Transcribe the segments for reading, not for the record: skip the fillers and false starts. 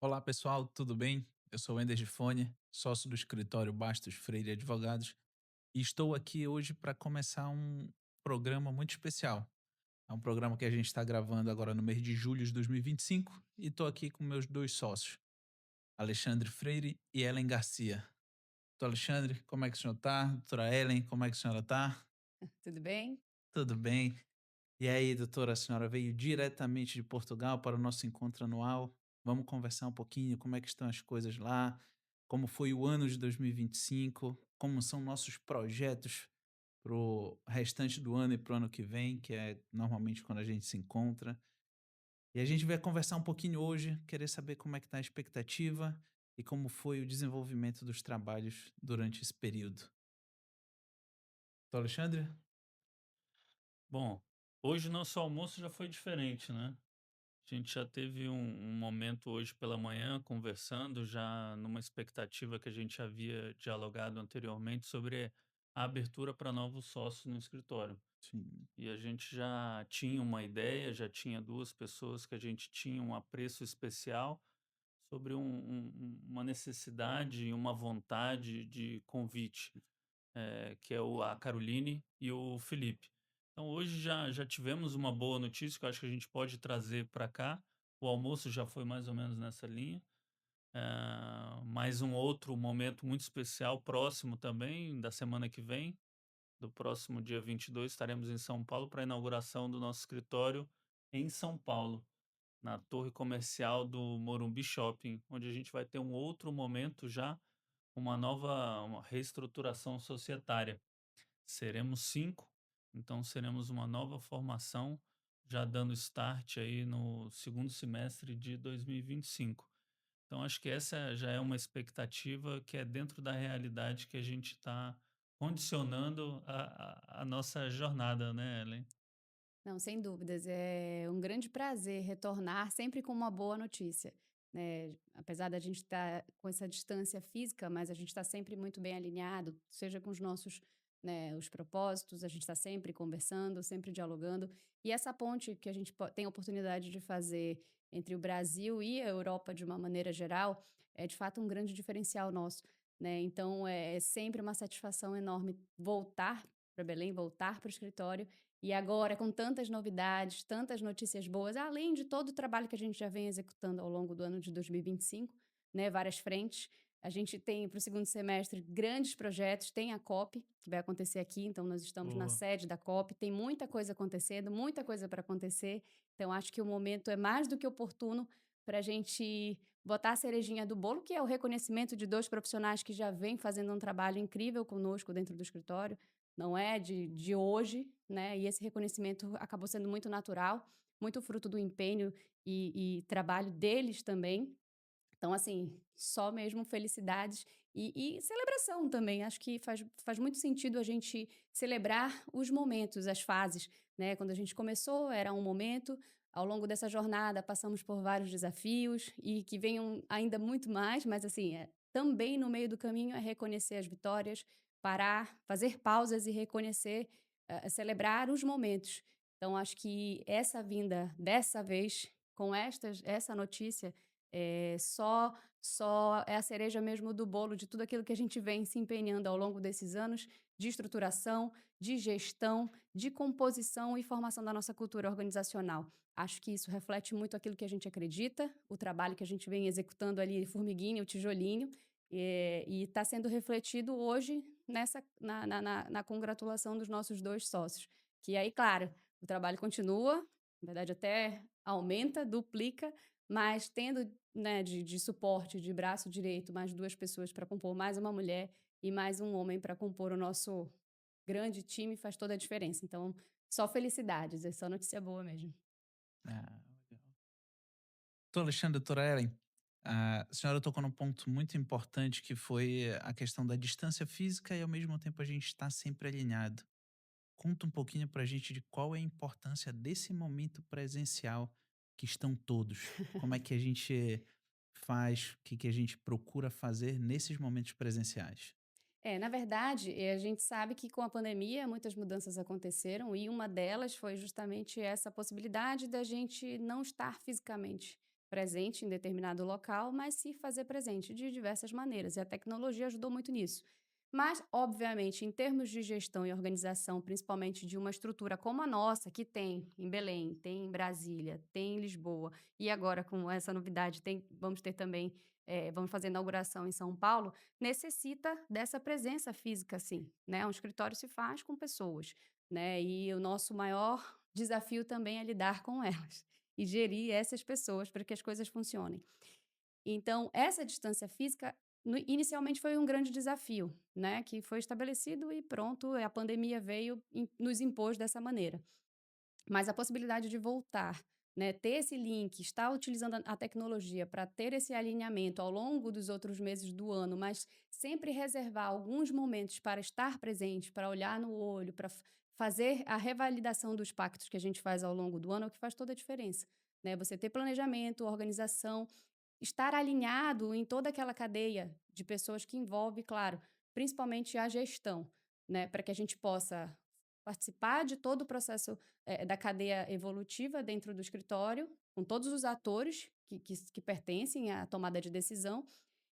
Olá pessoal, tudo bem? Eu sou o Ender Gifone, sócio do escritório Bastos Freire Advogados, e estou aqui hoje para começar um programa muito especial. É um programa que a gente está gravando agora no mês de julho de 2025 e vinte e cinco e estou aqui com meus dois sócios, Alexandre Freire e Ellen Garcia. Doutor Alexandre, como é que o senhor está? Doutora Ellen, como é que a senhora está? Tudo bem? Tudo bem? E aí, doutora, a senhora veio diretamente de Portugal para o nosso encontro anual. Vamos conversar um pouquinho como é que estão as coisas lá, como foi o ano de 2025, como são nossos projetos para o restante do ano e para o ano que vem, que é normalmente quando a gente se encontra. E a gente vai conversar um pouquinho hoje, querer saber como é que está a expectativa e como foi o desenvolvimento dos trabalhos durante esse período. Doutor Alexandre? Bom, hoje o nosso almoço já foi diferente, né? A gente já teve um momento hoje pela manhã conversando, já numa expectativa que a gente havia dialogado anteriormente sobre a abertura para novos sócios no escritório. Sim. E a gente já tinha uma ideia, já tinha duas pessoas que a gente tinha um apreço especial sobre uma necessidade e uma vontade de convite, que é a Caroline e o Felipe. Então hoje já tivemos uma boa notícia que eu acho que a gente pode trazer para cá. O almoço já foi mais ou menos nessa linha. Mais um outro momento muito especial próximo também, da semana que vem, do próximo dia 22 estaremos em São Paulo para a inauguração do nosso escritório em São Paulo, na torre comercial do Morumbi Shopping, onde a gente vai ter um outro momento já, uma reestruturação societária. Seremos 5, então seremos uma nova formação, já dando start aí no segundo semestre de 2025. Então acho que essa já é uma expectativa que é dentro da realidade que a gente está condicionando a nossa jornada, né, Ellen? Não, sem dúvidas. É um grande prazer retornar sempre com uma boa notícia, né? Apesar da gente estar com essa distância física, mas a gente está sempre muito bem alinhado, seja com os nossos, né, os propósitos, a gente está sempre conversando, sempre dialogando. E essa ponte que a gente tem a oportunidade de fazer entre o Brasil e a Europa de uma maneira geral, é de fato um grande diferencial nosso, né? Então é sempre uma satisfação enorme voltar para Belém, voltar para o escritório e agora, com tantas novidades, tantas notícias boas, além de todo o trabalho que a gente já vem executando ao longo do ano de 2025, né, várias frentes, a gente tem para o segundo semestre grandes projetos, tem a COP, que vai acontecer aqui, então nós estamos na Boa. sede da COP, tem muita coisa acontecendo, muita coisa para acontecer, então acho que o momento é mais do que oportuno para a gente botar a cerejinha do bolo, que é o reconhecimento de 2 profissionais que já vêm fazendo um trabalho incrível conosco dentro do escritório, não é de hoje, né, e esse reconhecimento acabou sendo muito natural, muito fruto do empenho e trabalho deles também. Então, assim, só mesmo felicidades e celebração também. Acho que faz muito sentido a gente celebrar os momentos, as fases, né. Quando a gente começou era um momento, ao longo dessa jornada passamos por vários desafios e que venham ainda muito mais, mas assim, também no meio do caminho é reconhecer as vitórias, parar, fazer pausas e reconhecer, celebrar os momentos. Então acho que essa vinda dessa vez, com essa notícia, só é a cereja mesmo do bolo de tudo aquilo que a gente vem se empenhando ao longo desses anos de estruturação, de gestão, de composição e formação da nossa cultura organizacional. Acho que isso reflete muito aquilo que a gente acredita, o trabalho que a gente vem executando ali, formiguinha, o tijolinho, e está sendo refletido hoje na congratulação dos nossos 2 sócios. Que aí, claro, o trabalho continua, na verdade até aumenta, duplica, mas tendo, né, de suporte, de braço direito, mais 2 pessoas para compor, mais uma mulher e mais um homem para compor o nosso grande time, faz toda a diferença. Então, só felicidades, é só notícia boa mesmo. Ah, legal. Doutor Alexandre, doutora Ellen, a senhora tocou num ponto muito importante que foi a questão da distância física e ao mesmo tempo a gente está sempre alinhado. Conta um pouquinho pra gente de qual é a importância desse momento presencial que estão todos. Como é que a gente faz, o que que a gente procura fazer nesses momentos presenciais? É, na verdade, a gente sabe que com a pandemia muitas mudanças aconteceram e uma delas foi justamente essa possibilidade da gente não estar fisicamente. presente em determinado local, mas se fazer presente de diversas maneiras, e a tecnologia ajudou muito nisso. Mas, obviamente, em termos de gestão e organização, principalmente de uma estrutura como a nossa, que tem em Belém, tem em Brasília, tem em Lisboa, e agora com essa novidade vamos ter também, vamos fazer inauguração em São Paulo, necessita dessa presença física sim, né, um escritório se faz com pessoas, né, e o nosso maior desafio também é lidar com elas, e gerir essas pessoas para que as coisas funcionem. Então, essa distância física, inicialmente foi um grande desafio, né, que foi estabelecido e pronto, a pandemia veio e nos impôs dessa maneira. Mas a possibilidade de voltar, né, ter esse link, estar utilizando a tecnologia para ter esse alinhamento ao longo dos outros meses do ano, mas sempre reservar alguns momentos para estar presente, para olhar no olho, para fazer a revalidação dos pactos que a gente faz ao longo do ano, é o que faz toda a diferença. Né? Você ter planejamento, organização, estar alinhado em toda aquela cadeia de pessoas que envolve, claro, principalmente a gestão, né, para que a gente possa participar de todo o processo, da cadeia evolutiva dentro do escritório, com todos os atores que pertencem à tomada de decisão,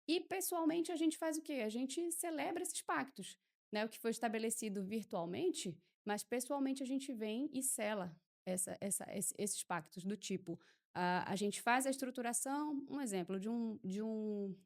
e pessoalmente a gente faz o quê? A gente celebra esses pactos, né, o que foi estabelecido virtualmente, mas pessoalmente a gente vem e sela esses pactos do tipo, a gente faz a estruturação, um exemplo de um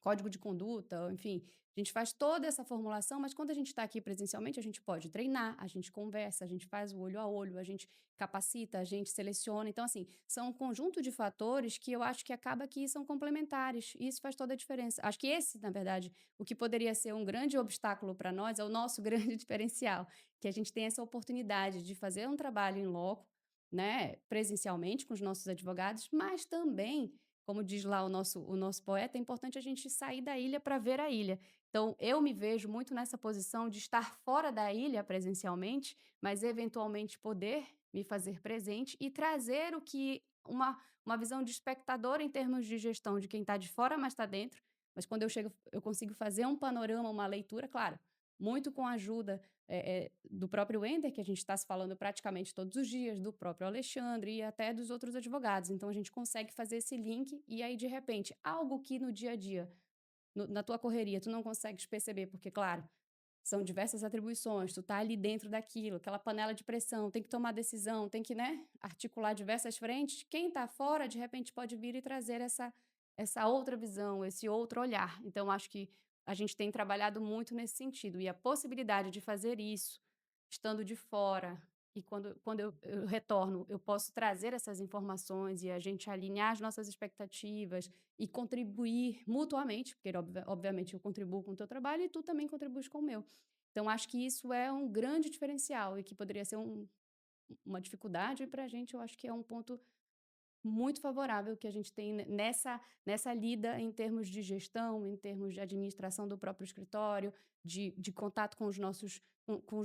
código de conduta, enfim, a gente faz toda essa formulação, mas quando a gente está aqui presencialmente, a gente pode treinar, a gente conversa, a gente faz o olho a olho, a gente capacita, a gente seleciona. Então, assim, são um conjunto de fatores que eu acho que acaba que são complementares, e isso faz toda a diferença. Acho que esse, na verdade, o que poderia ser um grande obstáculo para nós é o nosso grande diferencial, que a gente tem essa oportunidade de fazer um trabalho em loco, né, presencialmente com os nossos advogados, mas também como diz lá o nosso poeta, é importante a gente sair da ilha para ver a ilha. Então, eu me vejo muito nessa posição de estar fora da ilha presencialmente, mas eventualmente poder me fazer presente e trazer o que uma visão de espectador em termos de gestão de quem está de fora, mas está dentro. Mas quando eu chego, eu consigo fazer um panorama, uma leitura, claro, muito com a ajuda do próprio Ender, que a gente está se falando praticamente todos os dias, do próprio Alexandre e até dos outros advogados. Então, a gente consegue fazer esse link e aí, de repente, algo que no dia a dia, na tua correria, tu não consegues perceber, porque, claro, são diversas atribuições, tu tá ali dentro daquilo, aquela panela de pressão, tem que tomar decisão, tem que, né, articular diversas frentes. Quem tá fora, de repente, pode vir e trazer essa outra visão, esse outro olhar. Então, acho que a gente tem trabalhado muito nesse sentido. E a possibilidade de fazer isso, estando de fora, e quando eu retorno, eu posso trazer essas informações e a gente alinhar as nossas expectativas e contribuir mutuamente, porque obviamente eu contribuo com o teu trabalho e tu também contribuis com o meu. Então acho que isso é um grande diferencial e que poderia ser uma dificuldade para a gente, eu acho que é um ponto muito favorável que a gente tem nessa lida em termos de gestão, em termos de administração do próprio escritório, de contato com os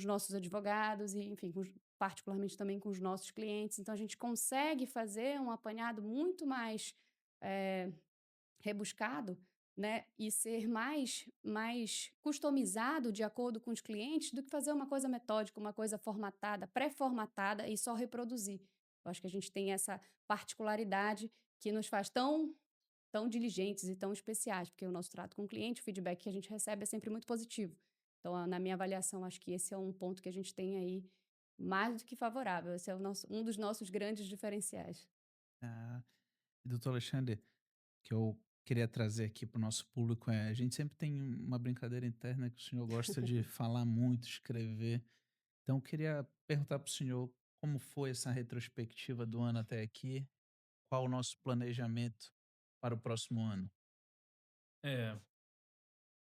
nossos advogados e, enfim, particularmente também com os nossos clientes. Então, a gente consegue fazer um apanhado muito mais eh, rebuscado, né, e ser mais customizado de acordo com os clientes do que fazer uma coisa metódica, uma coisa formatada, pré-formatada e só reproduzir. Eu acho que a gente tem essa particularidade que nos faz tão diligentes e tão especiais, porque o nosso trato com o cliente, o feedback que a gente recebe é sempre muito positivo. Então, na minha avaliação, acho que esse é um ponto que a gente tem aí mais do que favorável. Esse é um dos nossos grandes diferenciais. Ah, e doutor Alexandre, que eu queria trazer aqui para o nosso público a gente sempre tem uma brincadeira interna que o senhor gosta de falar muito, escrever. Então, eu queria perguntar para o senhor como foi essa retrospectiva do ano até aqui, qual o nosso planejamento para o próximo ano? É,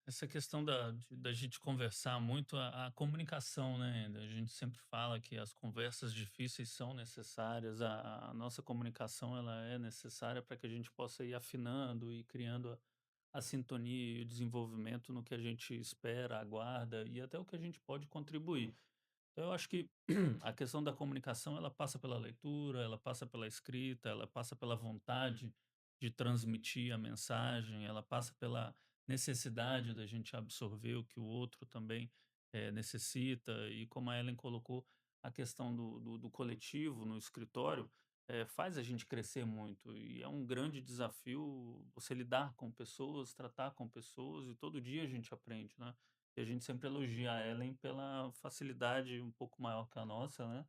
essa questão da gente conversar muito, a comunicação, né? A gente sempre fala que as conversas difíceis são necessárias, a nossa comunicação ela é necessária para que a gente possa ir afinando e criando a sintonia e o desenvolvimento no que a gente espera, aguarda e até o que a gente pode contribuir. Então, eu acho que a questão da comunicação, ela passa pela leitura, ela passa pela escrita, ela passa pela vontade de transmitir a mensagem, ela passa pela necessidade da gente absorver o que o outro também necessita. E como a Ellen colocou, a questão do coletivo no escritório, faz a gente crescer muito e é um grande desafio você lidar com pessoas, tratar com pessoas e todo dia a gente aprende, né. E a gente sempre elogia a Ellen pela facilidade um pouco maior que a nossa, né,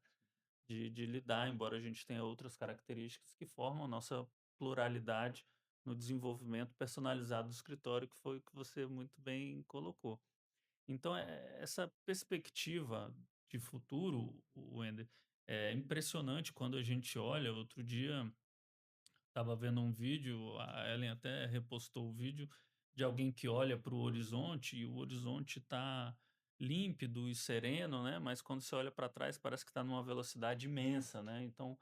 de lidar, embora a gente tenha outras características que formam a nossa pluralidade no desenvolvimento personalizado do escritório, que foi o que você muito bem colocou. Então, essa perspectiva de futuro, Wender, é impressionante quando a gente olha. Outro dia estava vendo um vídeo, a Ellen até repostou o vídeo de alguém que olha para o horizonte e o horizonte está límpido e sereno, né? Mas quando você olha para trás parece que está numa velocidade imensa, né? Então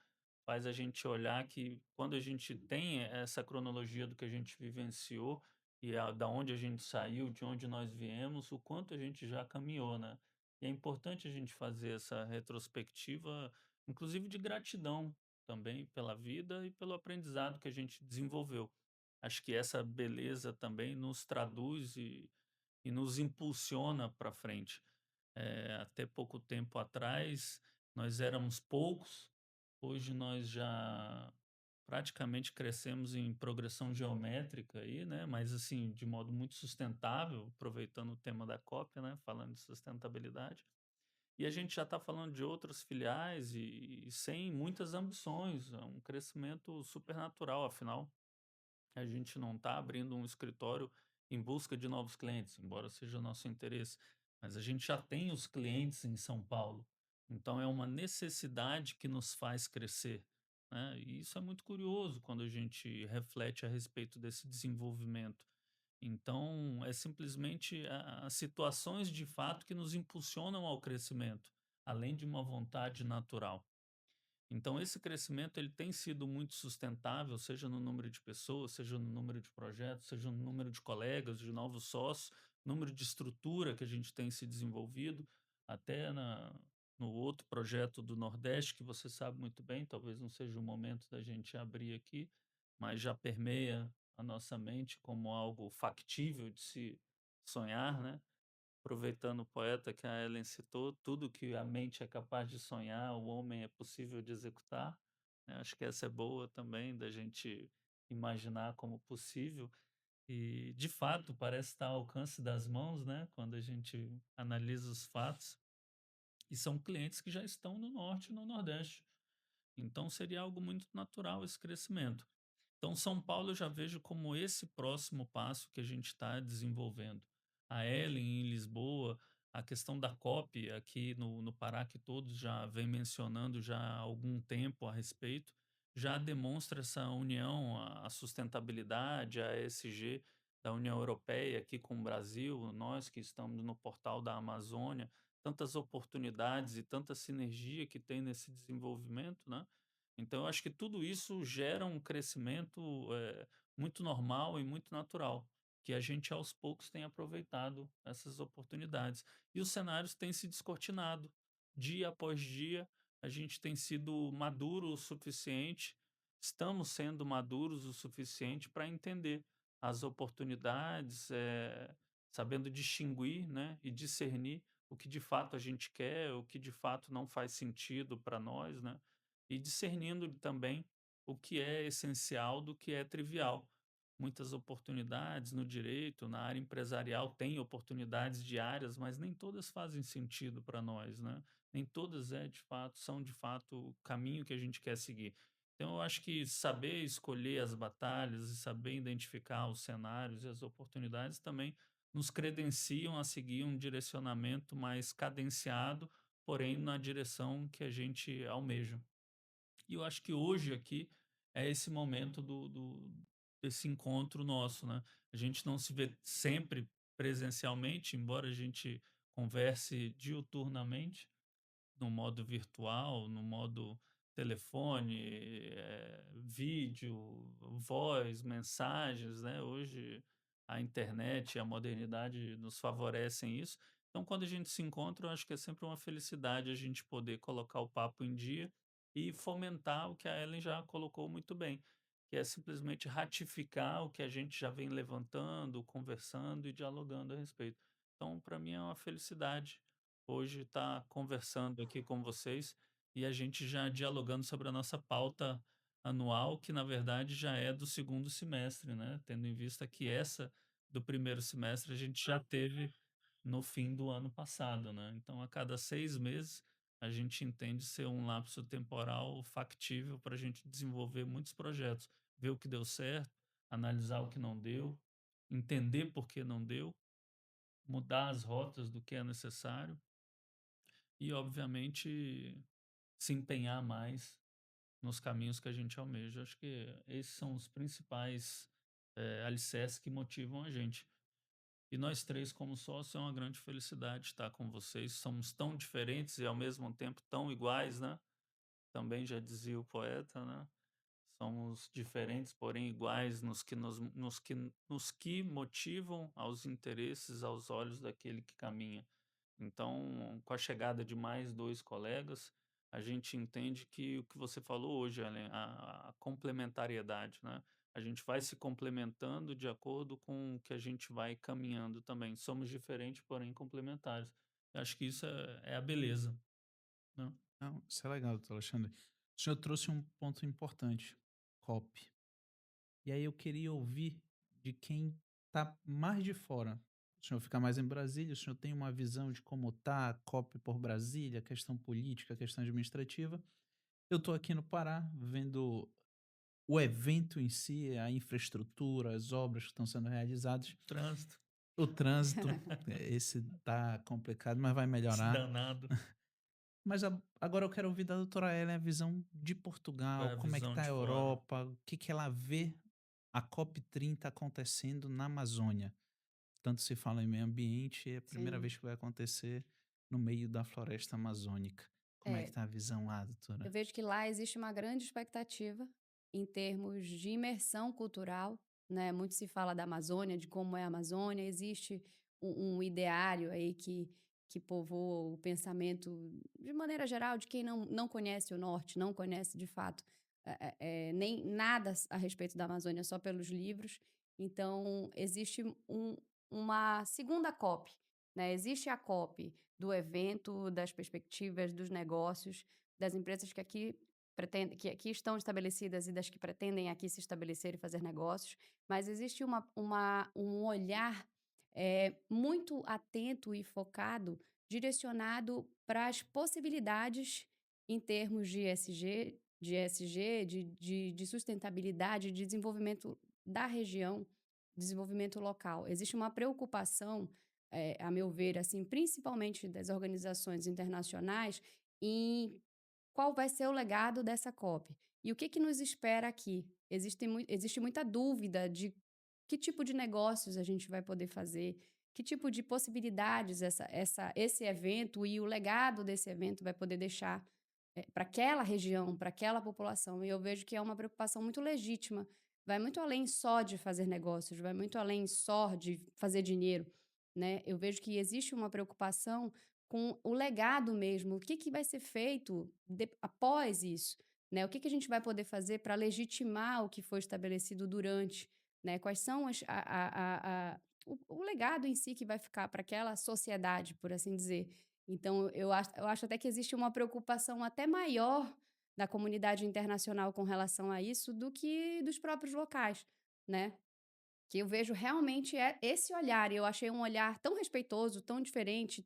faz a gente olhar que quando a gente tem essa cronologia do que a gente vivenciou e da onde a gente saiu, de onde nós viemos, o quanto a gente já caminhou, né? E é importante a gente fazer essa retrospectiva, inclusive de gratidão também pela vida e pelo aprendizado que a gente desenvolveu. Acho que essa beleza também nos traduz e nos impulsiona para frente. Até pouco tempo atrás, nós éramos poucos, hoje nós já praticamente crescemos em progressão geométrica aí, né? Mas assim, de modo muito sustentável, aproveitando o tema da COP, né? Falando de sustentabilidade. E a gente já está falando de outras filiais e sem muitas ambições, é um crescimento supernatural, afinal, a gente não está abrindo um escritório em busca de novos clientes, embora seja nosso interesse, mas a gente já tem os clientes em São Paulo. Então é uma necessidade que nos faz crescer, né? E isso é muito curioso quando a gente reflete a respeito desse desenvolvimento. Então, é simplesmente as situações de fato que nos impulsionam ao crescimento, além de uma vontade natural. Então esse crescimento ele tem sido muito sustentável, seja no número de pessoas, seja no número de projetos, seja no número de colegas, de novos sócios, número de estrutura que a gente tem se desenvolvido, até no outro projeto do Nordeste, que você sabe muito bem, talvez não seja o momento da gente abrir aqui, mas já permeia a nossa mente como algo factível de se sonhar, né? Aproveitando o poeta que a Ellen citou, tudo que a mente é capaz de sonhar, o homem é possível de executar, né, acho que essa é boa também da gente imaginar como possível e, de fato, parece estar ao alcance das mãos, né, quando a gente analisa os fatos, e são clientes que já estão no norte e no nordeste. Então seria algo muito natural esse crescimento. Então, São Paulo eu já vejo como esse próximo passo que a gente está desenvolvendo. A Ellen em Lisboa, a questão da COP aqui no Pará, que todos já vêm mencionando já há algum tempo a respeito, já demonstra essa união, a sustentabilidade, a ESG da União Europeia aqui com o Brasil, nós que estamos no portal da Amazônia, tantas oportunidades e tanta sinergia que tem nesse desenvolvimento, né? Então, eu acho que tudo isso gera um crescimento, muito normal e muito natural, que a gente aos poucos tem aproveitado essas oportunidades. E os cenários têm se descortinado. Dia após dia, a gente tem sido maduro o suficiente, estamos sendo maduros o suficiente para entender as oportunidades, sabendo distinguir, né, e discernir o que de fato a gente quer, o que de fato não faz sentido para nós, né? E discernindo também o que é essencial do que é trivial. Muitas oportunidades no direito, na área empresarial, tem oportunidades diárias, mas nem todas fazem sentido para nós, né? Nem todas são de fato o caminho que a gente quer seguir. Então, eu acho que saber escolher as batalhas e saber identificar os cenários e as oportunidades também nos credenciam a seguir um direcionamento mais cadenciado, porém na direção que a gente almeja. E eu acho que hoje aqui é esse momento desse encontro nosso, né? A gente não se vê sempre presencialmente, embora a gente converse diuturnamente, no modo virtual, no modo telefone, vídeo, voz, mensagens, né? Hoje a internet e a modernidade nos favorecem isso. Então, quando a gente se encontra, eu acho que é sempre uma felicidade a gente poder colocar o papo em dia e fomentar o que a Ellen já colocou muito bem, que é simplesmente ratificar o que a gente já vem levantando, conversando e dialogando a respeito. Então, para mim é uma felicidade hoje estar conversando aqui com vocês e a gente já dialogando sobre a nossa pauta anual, que na verdade já é do segundo semestre, né? Tendo em vista que essa do primeiro semestre a gente já teve no fim do ano passado, né? Então, a cada 6 meses, a gente entende ser um lapso temporal factível para a gente desenvolver muitos projetos, ver o que deu certo, analisar o que não deu, entender por que não deu, mudar as rotas do que é necessário e, obviamente, se empenhar mais nos caminhos que a gente almeja. Acho que esses são os principais alicerces que motivam a gente. E nós três, como sócios, é uma grande felicidade estar com vocês. Somos tão diferentes e, ao mesmo tempo, tão iguais, né? Também já dizia o poeta, né? Somos diferentes, porém iguais nos que motivam aos interesses, aos olhos daquele que caminha. Então, com a chegada de mais 2 colegas, a gente entende que o que você falou hoje, Ellen, a complementariedade, né. A gente vai se complementando de acordo com o que a gente vai caminhando também. Somos diferentes, porém complementares. Eu acho que isso é a beleza, né. Não, isso é legal, doutor Alexandre. O senhor trouxe um ponto importante, copy. E aí eu queria ouvir de quem está mais de fora. O senhor fica mais em Brasília, o senhor tem uma visão de como está a COP por Brasília, a questão política, a questão administrativa. Eu estou aqui no Pará, vendo o evento em si, a infraestrutura, as obras que estão sendo realizadas. Trânsito, O trânsito, esse tá complicado, mas vai esse melhorar. danado, Mas agora eu quero ouvir da doutora Ellen a visão de qual Portugal, é a como é que visão tá a de fora. Europa, o que que ela vê a COP30 acontecendo na Amazônia. Tanto se fala em meio ambiente, é a primeira Sim. vez que vai acontecer no meio da floresta amazônica. Como é que É, tá a visão lá, eu doutora? vejo que lá existe uma grande expectativa em termos de imersão cultural, né? Muito se fala da Amazônia, de como é a Amazônia, existe um ideário aí que povoa o pensamento, de maneira geral, de quem não conhece o norte, não conhece de fato nem nada a respeito da Amazônia, só pelos livros. Então, existe uma segunda COP, né? Existe a COP do evento, das perspectivas, dos negócios, das empresas que aqui estão estabelecidas e das que pretendem aqui se estabelecer e fazer negócios, mas existe um olhar muito atento e focado, direcionado para as possibilidades em termos de ESG, de sustentabilidade, de desenvolvimento da região, desenvolvimento local. Existe uma preocupação, a meu ver, assim, principalmente das organizações internacionais, em qual vai ser o legado dessa COP? E o que que nos espera aqui? Existe muita dúvida de que tipo de negócios a gente vai poder fazer, que tipo de possibilidades esse evento e o legado desse evento vai poder deixar para aquela região, para aquela população. E eu vejo que é uma preocupação muito legítima. Vai muito além só de fazer negócios, vai muito além só de fazer dinheiro, né? Eu vejo que existe uma preocupação com o legado mesmo, o que que vai ser feito após isso, né? O que que a gente vai poder fazer para legitimar o que foi estabelecido durante, né? Quais são o legado em si que vai ficar para aquela sociedade, por assim dizer. Então, eu acho até que existe uma preocupação até maior da comunidade internacional com relação a isso do que dos próprios locais, né? Que eu vejo realmente é esse olhar, e eu achei um olhar tão respeitoso, tão diferente,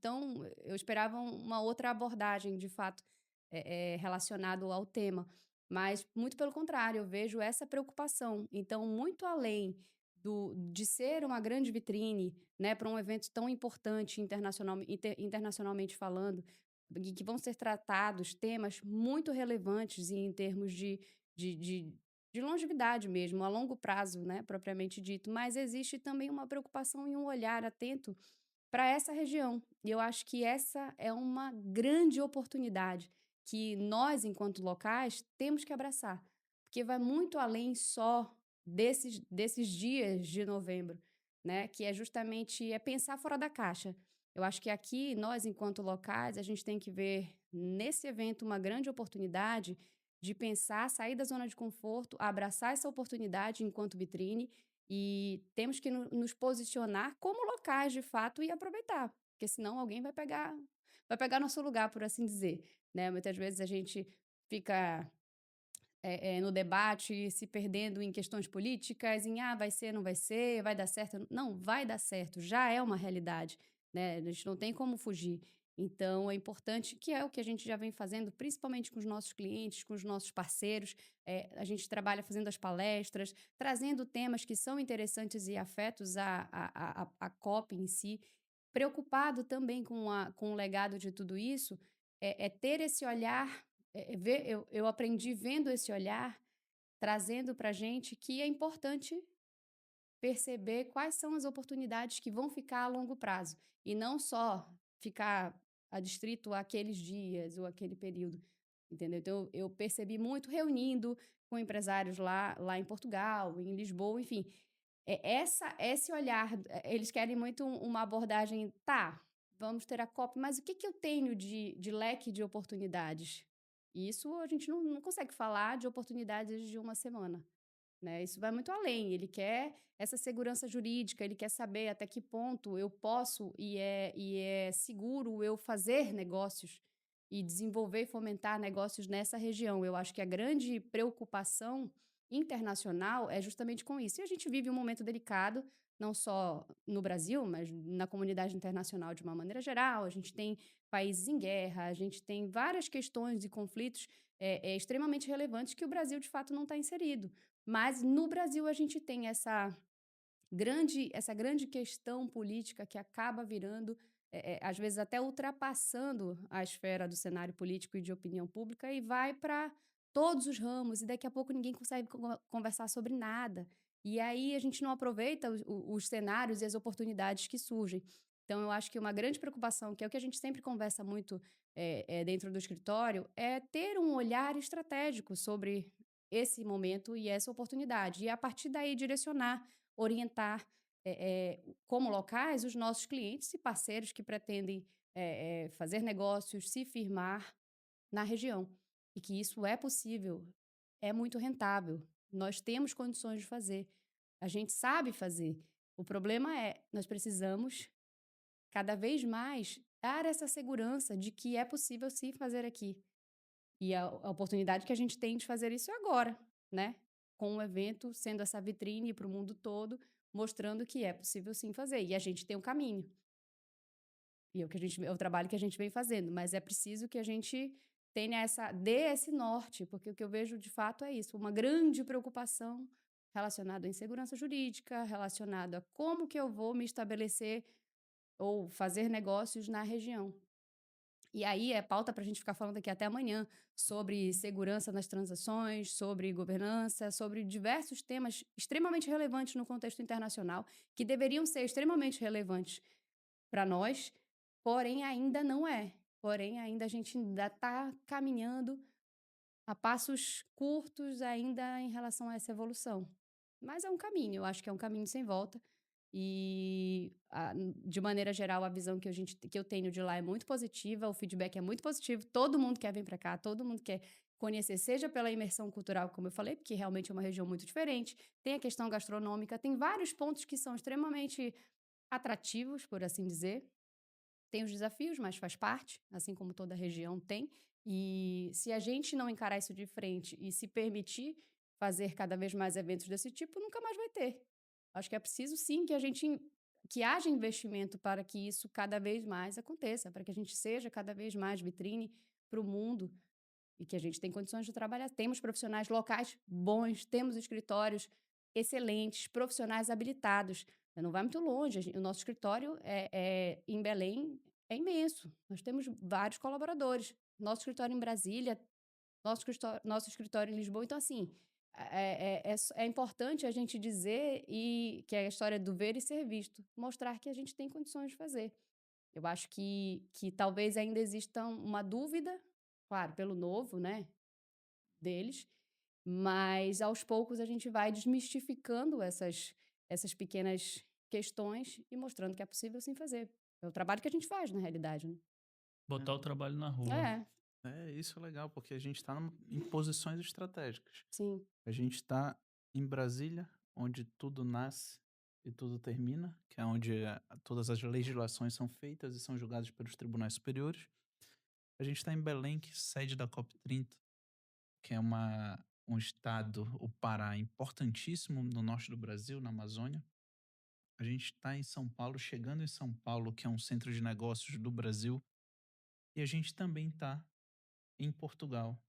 eu esperava uma outra abordagem, de fato, relacionado ao tema, mas muito pelo contrário, eu vejo essa preocupação. Então, muito além de ser uma grande vitrine, né, para um evento tão importante internacionalmente falando, e que vão ser tratados temas muito relevantes em termos de de de longevidade mesmo, a longo prazo, né, propriamente dito, mas existe também uma preocupação e um olhar atento para essa região. E eu acho que essa é uma grande oportunidade que nós, enquanto locais, temos que abraçar, porque vai muito além só desses dias de novembro, né, que é justamente pensar fora da caixa. Eu acho que aqui, nós, enquanto locais, a gente tem que ver nesse evento uma grande oportunidade de pensar, sair da zona de conforto, abraçar essa oportunidade enquanto vitrine e temos que nos posicionar como locais de fato e aproveitar, porque senão alguém vai pegar vai pegar nosso lugar, por assim dizer, né. Muitas vezes a gente fica no debate, se perdendo em questões políticas, em: "Ah, vai ser, não vai ser, vai dar certo", não, vai dar certo, já é uma realidade, né, a gente não tem como fugir. Então é importante, que é o que a gente já vem fazendo, principalmente com os nossos clientes, com os nossos parceiros, a gente trabalha fazendo as palestras, trazendo temas que são interessantes e afetos à COP em si, preocupado também com o legado de tudo isso, é ter esse olhar, ver, eu aprendi vendo esse olhar, trazendo para gente que é importante perceber quais são as oportunidades que vão ficar a longo prazo, e não só ficar adstrito àqueles dias ou aquele período, entendeu. Então eu percebi muito reunindo com empresários lá em Portugal, em Lisboa, enfim, esse olhar, eles querem muito uma abordagem: "Tá, vamos ter a COP, mas o que que eu tenho de leque de oportunidades?". E isso a gente não consegue falar de oportunidades de uma semana. Né, isso vai muito além, ele quer essa segurança jurídica, ele quer saber até que ponto eu posso e é seguro eu fazer negócios e desenvolver e fomentar negócios nessa região. Eu acho que a grande preocupação internacional é justamente com isso. E a gente vive um momento delicado, não só no Brasil, mas na comunidade internacional de uma maneira geral. A gente tem países em guerra, a gente tem várias questões e conflitos, extremamente relevantes que o Brasil de fato não está inserido. Mas no Brasil a gente tem essa grande questão política que acaba virando, às vezes até ultrapassando a esfera do cenário político e de opinião pública, e vai para todos os ramos, e daqui a pouco ninguém consegue conversar sobre nada. E aí a gente não aproveita os cenários e as oportunidades que surgem. Então eu acho que uma grande preocupação, que é o que a gente sempre conversa muito, dentro do escritório, é ter um olhar estratégico sobre esse momento e essa oportunidade, e a partir daí direcionar, orientar, como locais, os nossos clientes e parceiros que pretendem, fazer negócios, se firmar na região. E que isso é possível, é muito rentável. Nós temos condições de fazer, a gente sabe fazer. O problema é, nós precisamos cada vez mais dar essa segurança de que é possível sim fazer aqui. E a oportunidade que a gente tem de fazer isso é agora, né, com o evento sendo essa vitrine para o mundo todo, mostrando que é possível sim fazer, e a gente tem um caminho. E é o trabalho que a gente vem fazendo, mas é preciso que a gente tenha dê esse norte, porque o que eu vejo de fato é isso, uma grande preocupação relacionada à insegurança jurídica, relacionado a como que eu vou me estabelecer ou fazer negócios na região. E aí é pauta para a gente ficar falando aqui até amanhã, sobre segurança nas transações, sobre governança, sobre diversos temas extremamente relevantes no contexto internacional, que deveriam ser extremamente relevantes para nós, porém ainda não é. Porém, ainda a gente ainda está caminhando a passos curtos ainda em relação a essa evolução. Mas é um caminho, eu acho que é um caminho sem volta. E, de maneira geral, a visão que eu tenho de lá é muito positiva, o feedback é muito positivo, todo mundo quer vir para cá, todo mundo quer conhecer, seja pela imersão cultural, como eu falei, porque realmente é uma região muito diferente, tem a questão gastronômica, tem vários pontos que são extremamente atrativos, por assim dizer. Tem os desafios, mas faz parte, assim como toda região tem. E se a gente não encarar isso de frente e se permitir fazer cada vez mais eventos desse tipo, nunca mais vai ter. Acho que é preciso sim que haja investimento para que isso cada vez mais aconteça, para que a gente seja cada vez mais vitrine para o mundo e que a gente tem condições de trabalhar. Temos profissionais locais bons, temos escritórios excelentes, profissionais habilitados. Não vai muito longe, o nosso escritório em Belém é imenso. Nós temos vários colaboradores. Nosso escritório em Brasília, nosso escritório em Lisboa. Então, assim, é importante a gente dizer, e que é a história do ver e ser visto, mostrar que a gente tem condições de fazer. Eu acho que talvez ainda exista uma dúvida, claro, pelo novo, né, deles, mas aos poucos a gente vai desmistificando essas pequenas questões e mostrando que é possível sim fazer. É o trabalho que a gente faz na realidade, né. Botar o trabalho na rua. É, Isso é legal, porque a gente está em posições estratégicas. sim. A gente está em Brasília, onde tudo nasce, e tudo termina, que é onde todas as legislações são feitas e são julgadas pelos tribunais superiores. A gente está em Belém, que é sede da COP30, que é um estado, o Pará, importantíssimo no norte do Brasil, na Amazônia. A gente está em São Paulo, chegando em São Paulo, que é um centro de negócios do Brasil, e a gente também está em Portugal,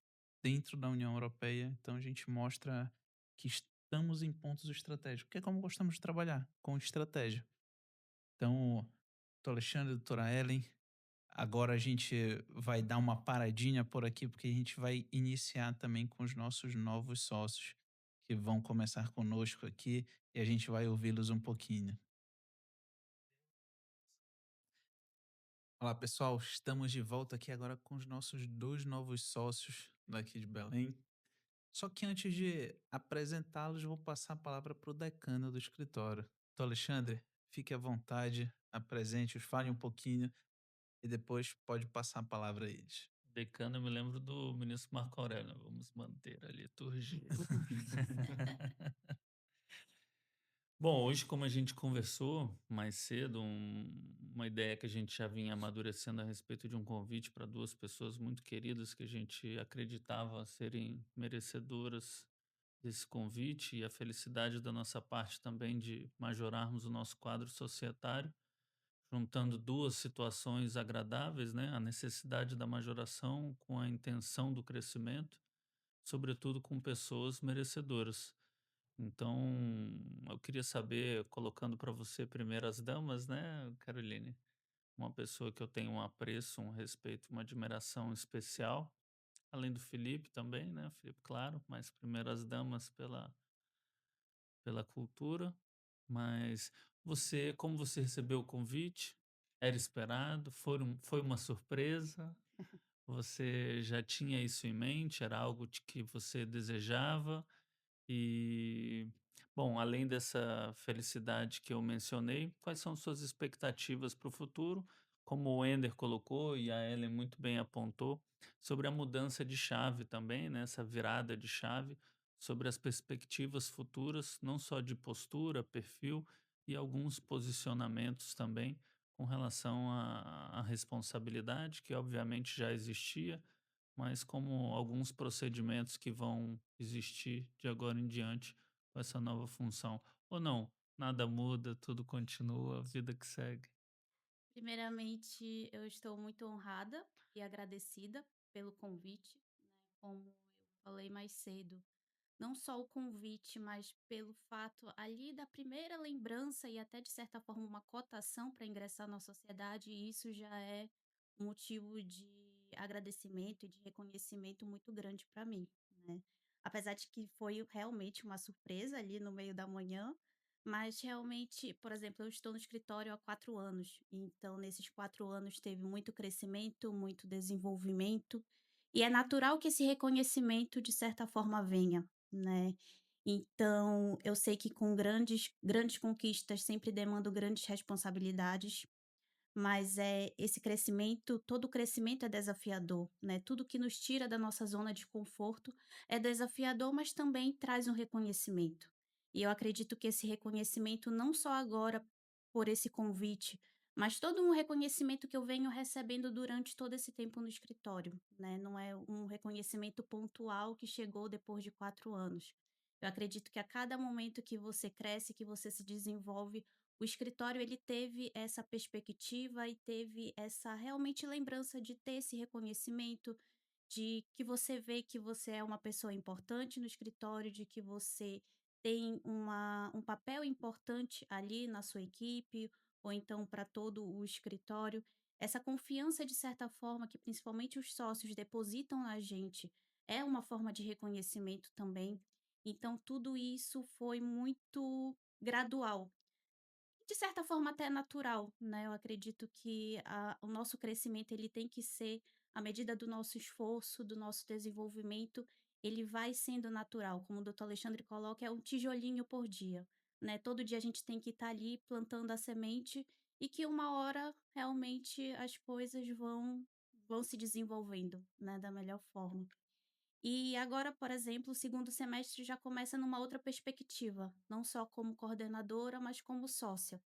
dentro da União Europeia. Então a gente mostra que estamos em pontos estratégicos, que é como gostamos de trabalhar, com estratégia. Então, doutor Alexandre, doutora Ellen, agora a gente vai dar uma paradinha por aqui, porque a gente vai iniciar também com os nossos novos sócios, que vão começar conosco aqui e a gente vai ouvi-los um pouquinho. Olá, pessoal, estamos de volta aqui agora com os nossos dois novos sócios daqui de Belém. Só que antes de apresentá-los, vou passar a palavra para o decano do escritório. Então, Alexandre, fique à vontade, apresente-os, fale um pouquinho e depois pode passar a palavra a eles. Decano, eu me lembro do ministro Marco Aurélio, vamos manter a liturgia. Bom, hoje, como a gente conversou mais cedo, uma ideia que a gente já vinha amadurecendo a respeito de um convite para duas pessoas muito queridas que a gente acreditava serem merecedoras desse convite e a felicidade da nossa parte também de majorarmos o nosso quadro societário, juntando duas situações agradáveis, né? A necessidade da majoração com a intenção do crescimento, sobretudo com pessoas merecedoras. Então, eu queria saber, colocando para você primeiro as damas, né, Caroline? Uma pessoa que eu tenho um apreço, um respeito, uma admiração especial, além do Felipe também, né? Felipe, claro, mas primeiro as damas pela cultura. Mas você, como você recebeu o convite? Era esperado? Foi uma surpresa? Você já tinha isso em mente? Era algo que você desejava? E, bom, além dessa felicidade que eu mencionei, quais são suas expectativas para o futuro? Como o Ender colocou e a Ellen muito bem apontou, sobre a mudança de chave também, né? Essa virada de chave, sobre as perspectivas futuras, não só de postura, perfil e alguns posicionamentos também com relação à responsabilidade, que obviamente já existia, mas como alguns procedimentos que vão existir de agora em diante com essa nova função. Ou não, nada muda, tudo continua, a vida que segue. Primeiramente, eu estou muito honrada e agradecida pelo convite, né? Como eu falei mais cedo, não só o convite, mas pelo fato ali da primeira lembrança e até de certa forma uma cotação para ingressar na sociedade, e isso já é um motivo de agradecimento e de reconhecimento muito grande para mim, né? Apesar de que foi realmente uma surpresa ali no meio da manhã, mas realmente, por exemplo, eu estou no escritório há 4 anos, então nesses 4 anos teve muito crescimento, muito desenvolvimento, e é natural que esse reconhecimento de certa forma venha, né. Então, eu sei que com grandes conquistas sempre demandam grandes responsabilidades, mas, esse crescimento todo crescimento é desafiador, né, tudo que nos tira da nossa zona de conforto é desafiador, mas também traz um reconhecimento. E eu acredito que esse reconhecimento não só agora por esse convite, mas todo um reconhecimento que eu venho recebendo durante todo esse tempo no escritório, né, não é um reconhecimento pontual que chegou depois de 4 anos. Eu acredito que a cada momento que você cresce, que você se desenvolve, o escritório ele teve essa perspectiva e teve essa realmente lembrança de ter esse reconhecimento, de que você vê que você é uma pessoa importante no escritório, de que você tem um papel importante ali na sua equipe, ou então para todo o escritório. Essa confiança, de certa forma, que principalmente os sócios depositam na gente, é uma forma de reconhecimento também. Então, tudo isso foi muito gradual. De certa forma até natural, né, eu acredito que o nosso crescimento ele tem que ser à medida do nosso esforço, do nosso desenvolvimento, ele vai sendo natural, como o doutor Alexandre coloca, é um tijolinho por dia, né, todo dia a gente tem que estar ali plantando a semente e que uma hora realmente as coisas vão se desenvolvendo, né, da melhor forma. E agora, por exemplo, o segundo semestre já começa numa outra perspectiva, não só como coordenadora, mas como sócia.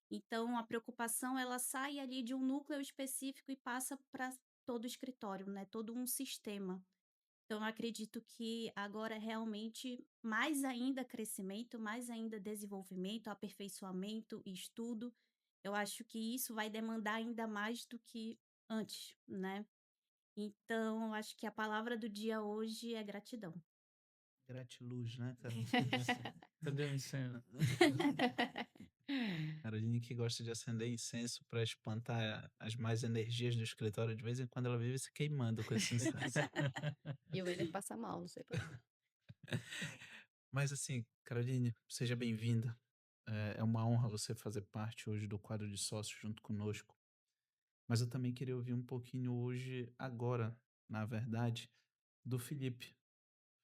Então, a preocupação ela sai ali de um núcleo específico e passa para todo o escritório, né? Todo um sistema. Então, eu acredito que agora realmente mais ainda crescimento, mais ainda desenvolvimento, aperfeiçoamento e estudo. Eu acho que isso vai demandar ainda mais do que antes, né? Então, eu acho que a palavra do dia hoje é gratidão. Gratiluz, né, Carol? Cadê o incenso? Caroline que gosta de acender incenso para espantar as más energias do escritório, de vez em quando ela vive se queimando com esse incenso. E o Wender passa mal, não sei por quê. Mas assim, Caroline, seja bem-vinda. É uma honra você fazer parte hoje do quadro de sócios junto conosco. Mas eu também queria ouvir um pouquinho hoje, agora, na verdade, do Felipe.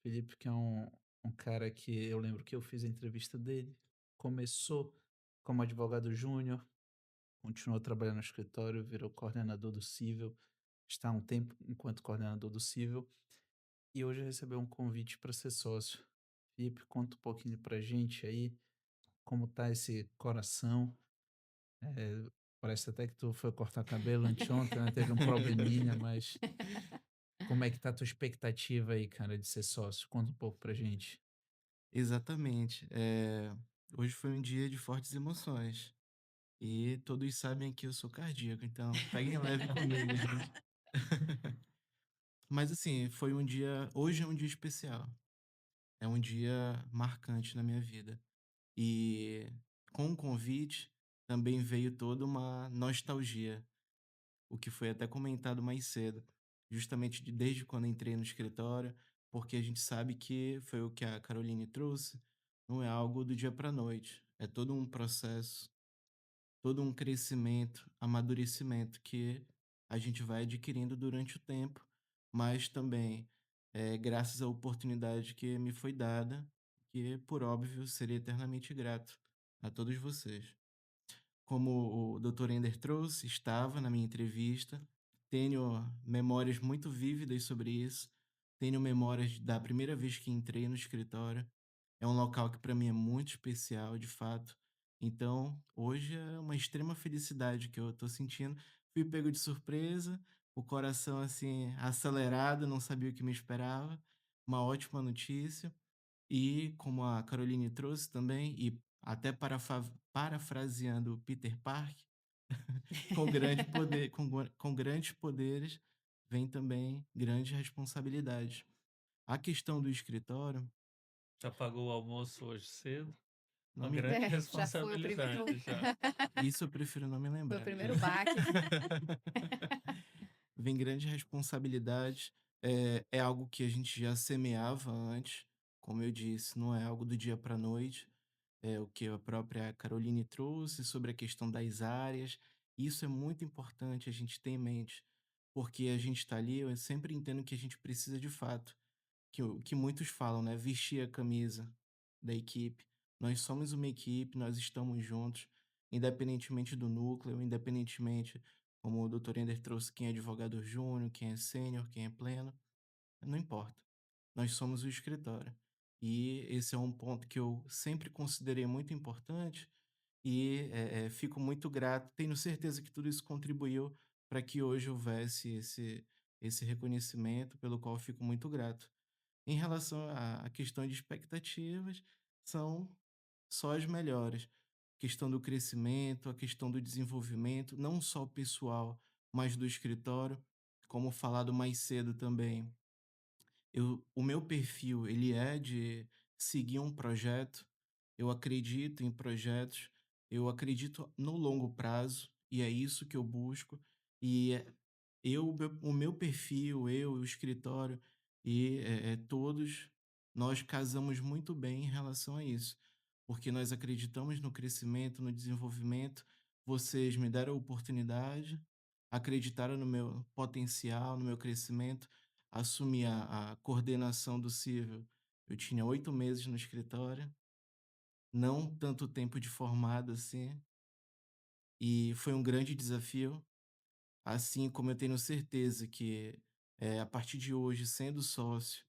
Felipe, que é um cara que eu lembro que eu fiz a entrevista dele, começou como advogado júnior, continuou trabalhando no escritório, virou coordenador do Cível, está há um tempo enquanto coordenador do Cível, e hoje recebeu um convite para ser sócio. Felipe, conta um pouquinho pra gente aí como tá esse coração. Parece até que tu foi cortar cabelo anteontem, né? Teve um probleminha, mas como é que tá a tua expectativa aí, cara, de ser sócio? Conta um pouco pra gente. Exatamente. Hoje foi um dia de fortes emoções. E todos sabem que eu sou cardíaco, então peguem leve comigo, gente. Mas assim, foi um dia. Hoje é um dia especial. É um dia marcante na minha vida. E com o convite também veio toda uma nostalgia, o que foi até comentado mais cedo, justamente desde quando entrei no escritório, porque a gente sabe que foi o que a Caroline trouxe, não é algo do dia para a noite, é todo um processo, todo um crescimento, amadurecimento que a gente vai adquirindo durante o tempo, mas também graças à oportunidade que me foi dada, que por óbvio serei eternamente grato a todos vocês. Como o Dr. Ender trouxe, estava na minha entrevista, tenho memórias muito vívidas sobre isso, tenho memórias da primeira vez que entrei no escritório. É um local que para mim é muito especial, de fato. Então, hoje é uma extrema felicidade que eu estou sentindo. Fui pego de surpresa, o coração assim acelerado, não sabia o que me esperava. Uma ótima notícia. E como a Caroline trouxe também, e até parafraseando o Peter Park, com grande poder, com grandes poderes vem também grandes responsabilidades. A questão do escritório, Já pagou o almoço hoje cedo? não Uma me, grande É, já foi o primeiro, responsabilidade já. isso eu prefiro não me foi o lembrar. primeiro baque. Vem grandes responsabilidades, é algo que a gente já semeava antes, como eu disse, não é algo do dia para a noite, é o que a própria Caroline trouxe sobre a questão das áreas. Isso é muito importante a gente ter em mente, porque a gente está ali, eu sempre entendo que a gente precisa de fato, que muitos falam, né? Vestir a camisa da equipe. Nós somos uma equipe, nós estamos juntos, independentemente do núcleo, independentemente, como o Dr. Ender trouxe, quem é advogado júnior, quem é sênior, quem é pleno, não importa. Nós somos o escritório. E esse é um ponto que eu sempre considerei muito importante e fico muito grato. Tenho certeza que tudo isso contribuiu para que hoje houvesse esse reconhecimento, pelo qual eu fico muito grato. Em relação à questão de expectativas, são só as melhores. Questão do crescimento, a questão do desenvolvimento, não só pessoal, mas do escritório. Como falado mais cedo também, o meu perfil, ele é de seguir um projeto, eu acredito em projetos, eu acredito no longo prazo, e é isso que eu busco. E o meu perfil, eu, o escritório e todos, nós casamos muito bem em relação a isso, porque nós acreditamos no crescimento, no desenvolvimento. Vocês me deram a oportunidade, acreditaram no meu potencial, no meu crescimento. Assumi a coordenação do Cível, eu tinha 8 meses no escritório, não tanto tempo de formado assim, e foi um grande desafio, assim como eu tenho certeza que, a partir de hoje, sendo sócio,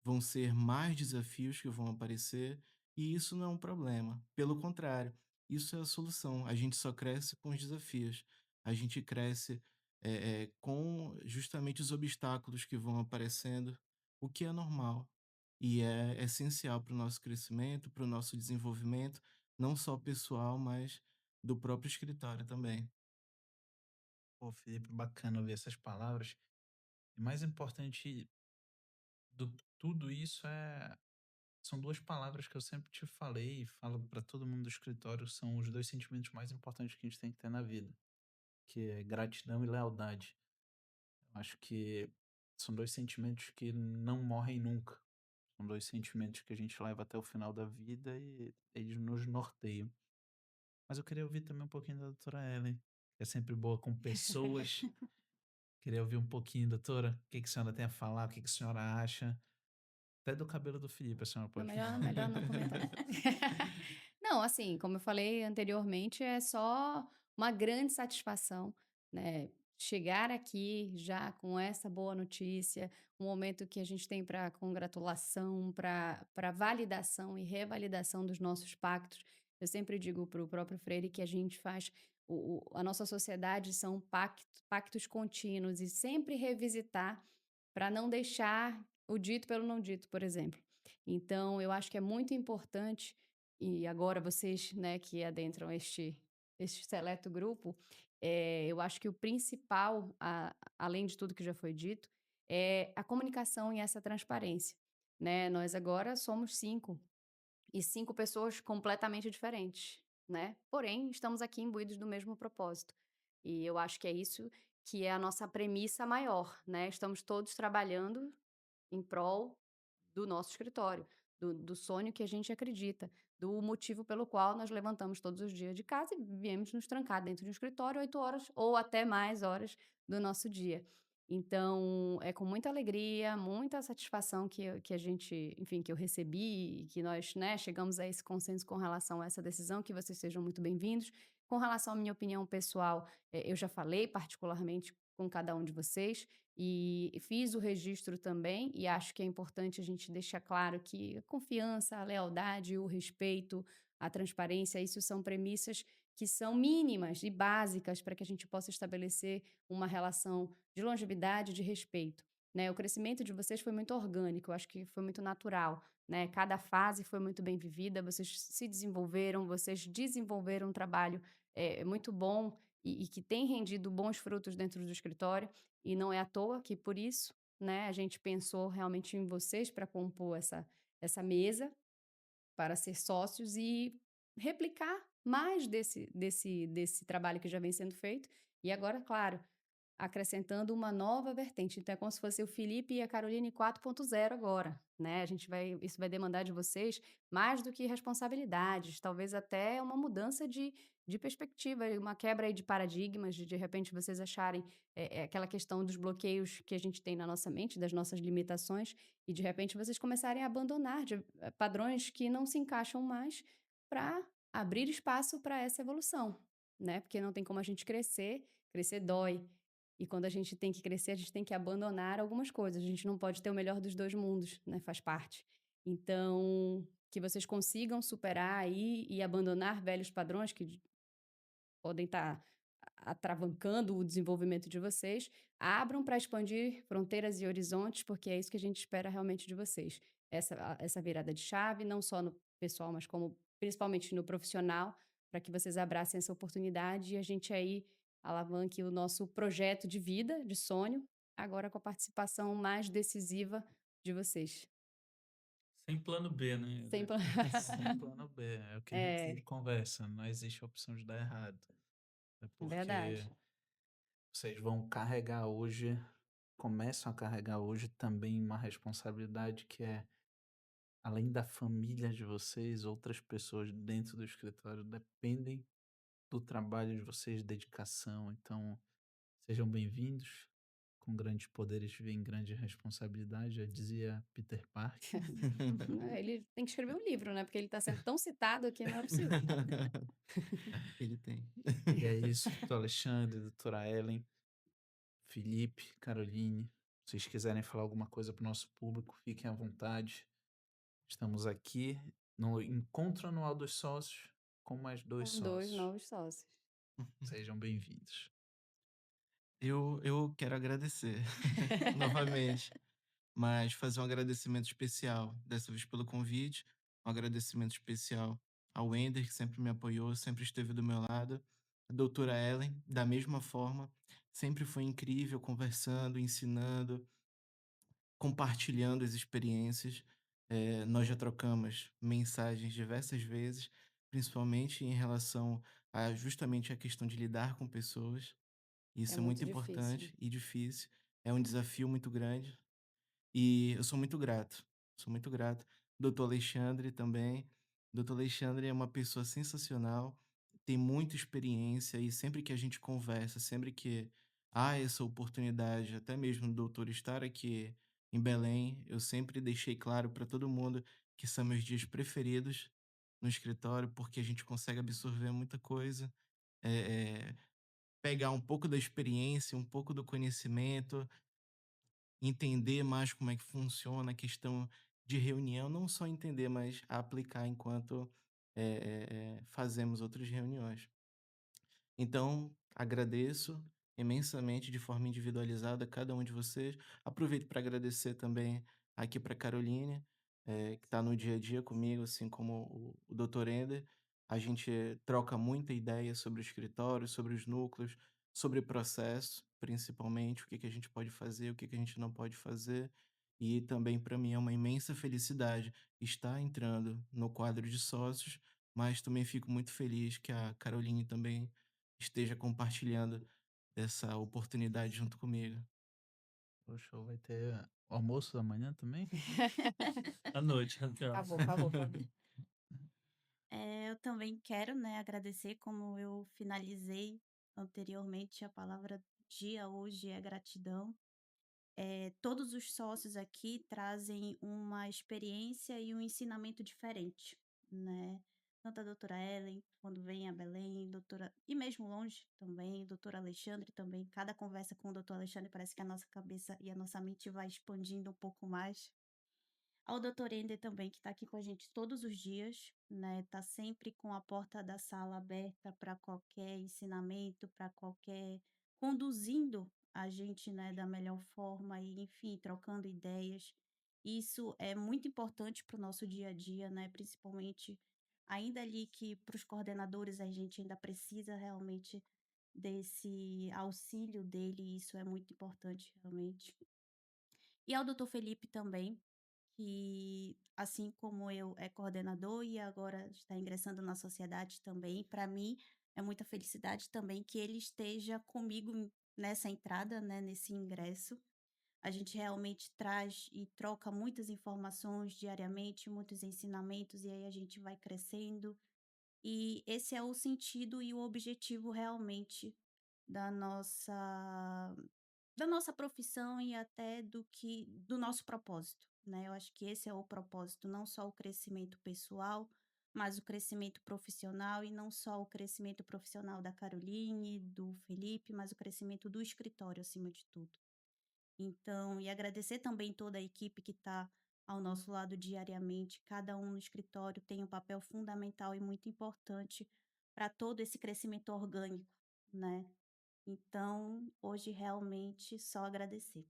vão ser mais desafios que vão aparecer, e isso não é um problema. Pelo contrário, isso é a solução. A gente só cresce com os desafios. A gente cresce com justamente os obstáculos que vão aparecendo, o que é normal e é essencial para o nosso crescimento, para o nosso desenvolvimento, não só pessoal, mas do próprio escritório também. Pô, Felipe, bacana ouvir essas palavras. E mais importante do tudo isso são 2 palavras que eu sempre te falei e falo para todo mundo do escritório, são os 2 sentimentos mais importantes que a gente tem que ter na vida, que é gratidão e lealdade. Eu acho que são 2 sentimentos que não morrem nunca. São 2 sentimentos que a gente leva até o final da vida e eles nos norteiam. Mas eu queria ouvir também um pouquinho da doutora Ellen, que é sempre boa com pessoas. Queria ouvir um pouquinho, doutora, o que que a senhora tem a falar, o que que a senhora acha? Até do cabelo do Felipe a senhora Não, pode falar. melhor não comentar. Não, assim, como eu falei anteriormente, é só uma grande satisfação, né, chegar aqui já com essa boa notícia, um momento que a gente tem para congratulação, para validação e revalidação dos nossos pactos. Eu sempre digo para o próprio Freire que a gente faz a nossa sociedade são pactos contínuos e sempre revisitar para não deixar o dito pelo não dito, por exemplo. Então, eu acho que é muito importante, e agora vocês, né, que adentram este seleto grupo, eu acho que o principal, além de tudo que já foi dito, é a comunicação e essa transparência, né? Nós agora somos 5, e 5 pessoas completamente diferentes, né? Porém, estamos aqui imbuídos do mesmo propósito. E eu acho que é isso que é a nossa premissa maior, né? Estamos todos trabalhando em prol do nosso escritório, do sonho que a gente acredita, do motivo pelo qual nós levantamos todos os dias de casa e viemos nos trancar dentro de um escritório 8 horas ou até mais horas do nosso dia. Então, é com muita alegria, muita satisfação que a gente, enfim, que eu recebi e que nós, né, chegamos a esse consenso com relação a essa decisão, que vocês sejam muito bem-vindos. Com relação à minha opinião pessoal, eu já falei particularmente com cada um de vocês, e fiz o registro também, e acho que é importante a gente deixar claro que a confiança, a lealdade, o respeito, a transparência, isso são premissas que são mínimas e básicas para que a gente possa estabelecer uma relação de longevidade, de respeito. Né? O crescimento de vocês foi muito orgânico, eu acho que foi muito natural. Né? Cada fase foi muito bem vivida, vocês se desenvolveram, vocês desenvolveram um trabalho muito bom e que tem rendido bons frutos dentro do escritório. E não é à toa que por isso, né, a gente pensou realmente em vocês para compor essa mesa, para ser sócios e replicar mais desse trabalho que já vem sendo feito. E agora, claro, acrescentando uma nova vertente. Então, é como se fosse o Felipe e a Caroline 4.0 agora, né? Isso vai demandar de vocês mais do que responsabilidades, talvez até uma mudança de perspectiva, uma quebra aí de paradigmas, de repente vocês acharem aquela questão dos bloqueios que a gente tem na nossa mente, das nossas limitações, e de repente vocês começarem a abandonar padrões que não se encaixam mais para abrir espaço para essa evolução, né? Porque não tem como a gente crescer dói. E quando a gente tem que crescer, a gente tem que abandonar algumas coisas. A gente não pode ter o melhor dos 2 mundos, né, faz parte. Então, que vocês consigam superar aí e abandonar velhos padrões que podem estar atravancando o desenvolvimento de vocês, abram para expandir fronteiras e horizontes, porque é isso que a gente espera realmente de vocês. Essa virada de chave, não só no pessoal, mas como principalmente no profissional, para que vocês abracem essa oportunidade e a gente aí alavanque o nosso projeto de vida, de sonho, agora com a participação mais decisiva de vocês. Sem plano B, né? Sem pla- Sem plano B, é o que a gente sempre É, conversa, não existe a opção de dar errado. É é porque verdade. vocês vão carregar hoje, começam a carregar hoje também uma responsabilidade que é, além da família de vocês, outras pessoas dentro do escritório dependem do trabalho de vocês, dedicação. Então, sejam bem-vindos. Com grandes poderes vem grande responsabilidade, já dizia Peter Parker. Ele tem que escrever um livro, né? Porque ele está sendo tão citado que não é possível. Ele tem. E é isso, doutor Alexandre, doutora Ellen, Felipe, Caroline. Se vocês quiserem falar alguma coisa para o nosso público, fiquem à vontade. Estamos aqui no encontro anual dos sócios com mais 2 Com 2 sócios. novos sócios. Sejam bem-vindos. Eu quero agradecer novamente, mas fazer um agradecimento especial, dessa vez pelo convite, um agradecimento especial ao Wender, que sempre me apoiou, sempre esteve do meu lado, a doutora Ellen, da mesma forma, sempre foi incrível conversando, ensinando, compartilhando as experiências. Nós já trocamos mensagens diversas vezes, principalmente em relação a justamente a questão de lidar com pessoas. É Isso é muito muito difícil. importante e difícil. É um desafio muito grande. E eu sou muito grato. Doutor Alexandre também. Doutor Alexandre é uma pessoa sensacional, tem muita experiência e sempre que a gente conversa, sempre que há essa oportunidade, até mesmo do doutor estar aqui em Belém, eu sempre deixei claro para todo mundo que são meus dias preferidos no escritório, porque a gente consegue absorver muita coisa, eh eh, pegar um pouco da experiência, um pouco do conhecimento, entender mais como é que funciona a questão de reunião, não só entender, mas aplicar enquanto, fazemos outras reuniões. Então, agradeço imensamente de forma individualizada a cada um de vocês. Aproveito para agradecer também aqui para Caroline, que está no dia a dia comigo, assim como o Dr. Ender. A gente troca muita ideia sobre o escritório, sobre os núcleos, sobre processo, principalmente, o que que a gente pode fazer, o que que a gente não pode fazer. E também para mim é uma imensa felicidade estar entrando no quadro de sócios, mas também fico muito feliz que a Caroline também esteja compartilhando essa oportunidade junto comigo. O show vai ter almoço amanhã também? À noite, Raquel. Acabou, acabou, acabou. Eu também quero, né, agradecer, como eu finalizei anteriormente, a palavra do dia hoje é gratidão. Todos os sócios aqui trazem uma experiência e um ensinamento diferente, né? Tanto a doutora Ellen, quando vem a Belém, doutora, e mesmo longe também, doutor Alexandre também. Cada conversa com o doutor Alexandre parece que a nossa cabeça e a nossa mente vai expandindo um pouco mais. Ao doutor Ender também, que está aqui com a gente todos os dias, né? Tá sempre com a porta da sala aberta para qualquer ensinamento, para qualquer conduzindo a gente, né, da melhor forma e, enfim, trocando ideias. Isso é muito importante para o nosso dia a dia, né? Principalmente ainda ali que para os coordenadores a gente ainda precisa realmente desse auxílio dele, e isso é muito importante realmente. E ao doutor Felipe também, que, assim como eu, é coordenador e agora está ingressando na sociedade também. Para mim, é muita felicidade também que ele esteja comigo nessa entrada, né, nesse ingresso. A gente realmente traz e troca muitas informações diariamente, muitos ensinamentos, e aí a gente vai crescendo. E esse é o sentido e o objetivo realmente da nossa profissão e até do nosso propósito, né? Eu acho que esse é o propósito, não só o crescimento pessoal, mas o crescimento profissional, e não só o crescimento profissional da Caroline, do Felipe, mas o crescimento do escritório acima de tudo. Então, e agradecer também toda a equipe que está ao nosso lado diariamente. Cada um no escritório tem um papel fundamental e muito importante para todo esse crescimento orgânico, né? Então, hoje realmente só agradecer.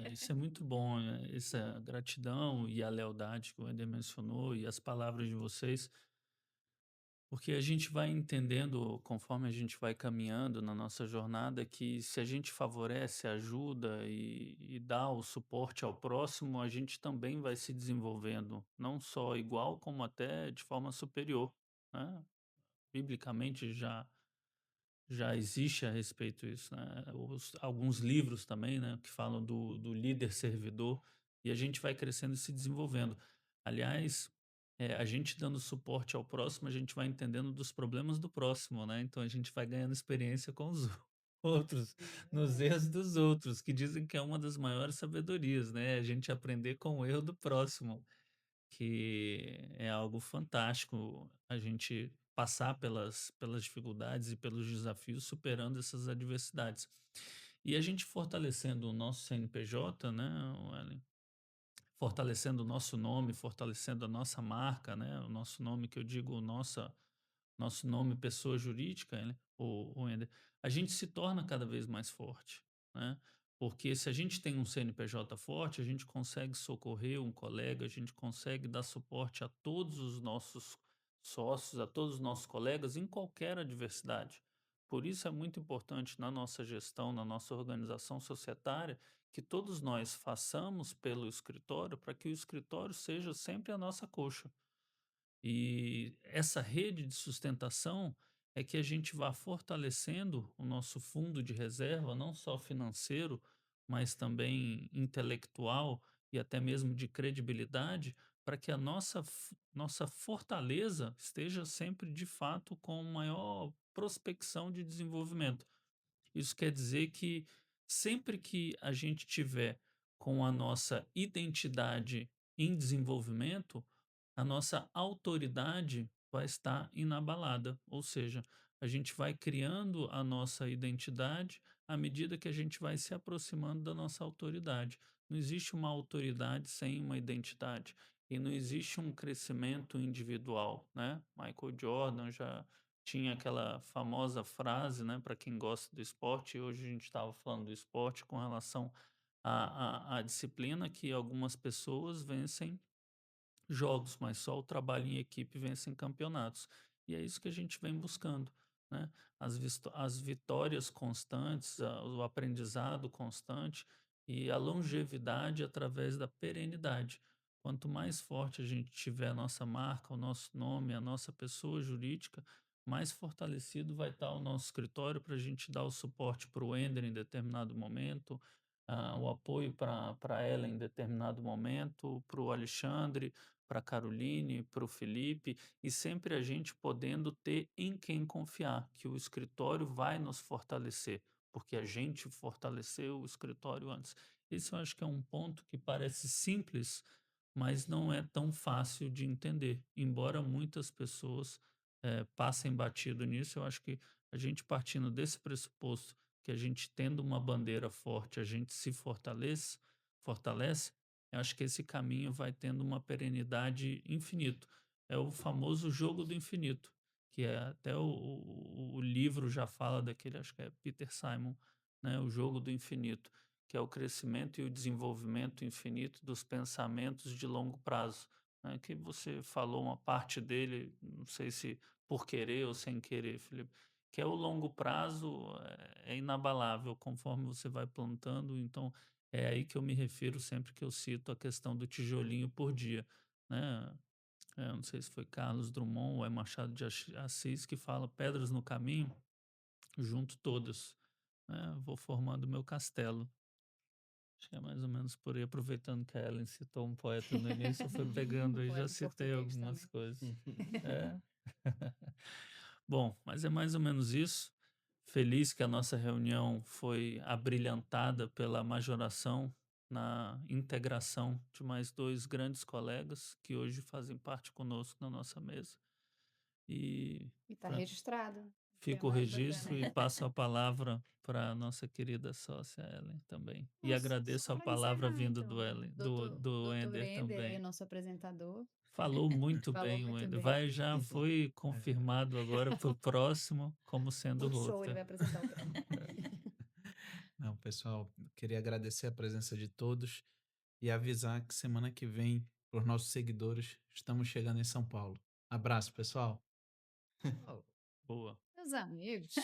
Isso é muito bom, essa gratidão e a lealdade que o Ender mencionou e as palavras de vocês, porque a gente vai entendendo, conforme a gente vai caminhando na nossa jornada, que se a gente favorece, ajuda e dá o suporte ao próximo, a gente também vai se desenvolvendo, não só igual, como até de forma superior, né? Biblicamente já existe a respeito isso, né? Alguns livros também, né, que falam do líder servidor, e a gente vai crescendo e se desenvolvendo. Aliás, a gente dando suporte ao próximo, a gente vai entendendo dos problemas do próximo, né? Então a gente vai ganhando experiência com os outros, nos erros dos outros, que dizem que é uma das maiores sabedorias, né? A gente aprender com o erro do próximo, que é algo fantástico a gente passar pelas dificuldades e pelos desafios superando essas adversidades. E a gente fortalecendo o nosso CNPJ, né, Ellen, fortalecendo o nosso nome, fortalecendo a nossa marca, né, o nosso nome que eu digo, nosso nome pessoa jurídica, né, o Ender, a gente se torna cada vez mais forte, né? Porque se a gente tem um CNPJ forte, a gente consegue socorrer um colega, a gente consegue dar suporte a todos os nossos sócios, a todos os nossos colegas em qualquer adversidade. Por isso é muito importante na nossa gestão, na nossa organização societária, que todos nós façamos pelo escritório para que o escritório seja sempre a nossa coxa. E essa rede de sustentação é que a gente vá fortalecendo o nosso fundo de reserva, não só financeiro, mas também intelectual e até mesmo de credibilidade, para que a nossa fortaleza esteja sempre de fato com maior prospecção de desenvolvimento. Isso quer dizer que sempre que a gente tiver com a nossa identidade em desenvolvimento, a nossa autoridade vai estar inabalada, ou seja, a gente vai criando a nossa identidade à medida que a gente vai se aproximando da nossa autoridade. Não existe uma autoridade sem uma identidade e não existe um crescimento individual, né? Michael Jordan já tinha aquela famosa frase, né, para quem gosta do esporte, e hoje a gente estava falando do esporte com relação à disciplina, que algumas pessoas vencem jogos, mas só o trabalho em equipe vence em campeonatos. E é isso que a gente vem buscando, né? As vitórias constantes, o aprendizado constante e a longevidade através da perenidade. Quanto mais forte a gente tiver a nossa marca, o nosso nome, a nossa pessoa jurídica, mais fortalecido vai estar o nosso escritório para a gente dar o suporte para o Ender em determinado momento, o apoio para ela em determinado momento, para o Alexandre, para a Caroline, para o Felipe, e sempre a gente podendo ter em quem confiar, que o escritório vai nos fortalecer, porque a gente fortaleceu o escritório antes. Esse eu acho que é um ponto que parece simples, mas não é tão fácil de entender. Embora muitas pessoas passem batido nisso, eu acho que a gente partindo desse pressuposto que a gente tendo uma bandeira forte, a gente se fortalece, eu acho que esse caminho vai tendo uma perenidade infinito. É o famoso jogo do infinito, que é até o livro já fala daquele, acho que é Peter Simon, né? O jogo do infinito, que é o crescimento e o desenvolvimento infinito dos pensamentos de longo prazo, né? Que você falou uma parte dele, não sei se por querer ou sem querer, Felipe, que é o longo prazo, é inabalável conforme você vai plantando, então é aí que eu me refiro sempre que eu cito a questão do tijolinho por dia, né? Não sei se foi Carlos Drummond ou é Machado de Assis que fala pedras no caminho, junto todas, né? Vou formando meu castelo. Acho que é mais ou menos por aí, aproveitando que a Ellen citou um poeta no início, eu fui pegando Um aí, já poeta citei português algumas também. coisas. É. Bom, mas é mais ou menos isso. Feliz que a nossa reunião foi abrilhantada pela majoração na integração de mais dois grandes colegas que hoje fazem parte conosco na nossa mesa. E E está pra- registrado. Isso é fica o mais registro e bacana. passo a palavra para a nossa querida sócia Ellen também. E Nossa, agradeço só a para palavra encerrar vinda do então, Ellen, do doutor Ender Ender, aí, também. nosso apresentador, Falou muito falou bem, muito Wender. bem. Vai, já foi confirmado agora para o próximo como sendo No show ele host. vai apresentar o próximo. Não, pessoal, queria agradecer a presença de todos e avisar que semana que vem, para os nossos seguidores, estamos chegando em São Paulo. Abraço, pessoal. Oh, Boa. meus amigos.